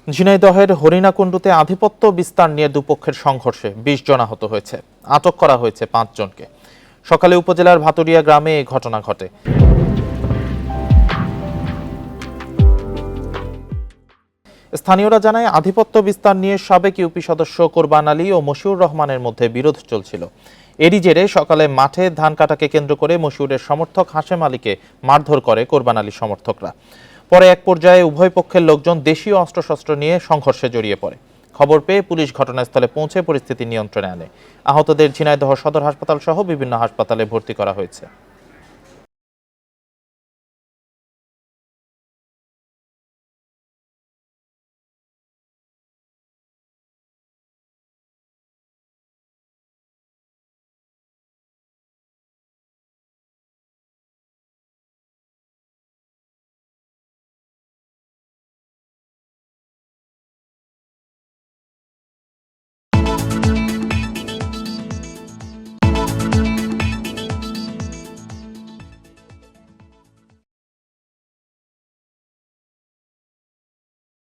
ঝিনাইদহের হরিণাকুণ্ডুতে আধিপত্য বিস্তার নিয়ে দুপক্ষের সংঘর্ষে ২০ জন আহত হয়েছে। আটক করা হয়েছে ৫ জনকে। সকালে উপজেলার ভাতুরিয়া গ্রামে এই ঘটনা ঘটে। স্থানীয়রা জানায়, আধিপত্য বিস্তার নিয়ে সাবেক ইউপি সদস্য কোরবান আলী ও মশিউর রহমানের মধ্যে বিরোধ চলছিল। এরই জেরে সকালে মাঠে ধান কাটাকে কেন্দ্র করে মশিউরের সমর্থক হাশেম আলীকে মারধর করে কোরবান আলীর সমর্থকরা। পরে এক পর্যায়ে উভয় পক্ষের লোকজন দেশীয় অস্ত্রশস্ত্র নিয়ে সংঘর্ষে জড়িয়ে পড়ে। খবর পেয়ে পুলিশ ঘটনাস্থলে পৌঁছে পরিস্থিতি নিয়ন্ত্রণে আনে। আহতদের ঝিনাইদহ সদর হাসপাতাল সহ বিভিন্ন হাসপাতালে ভর্তি করা হয়েছে।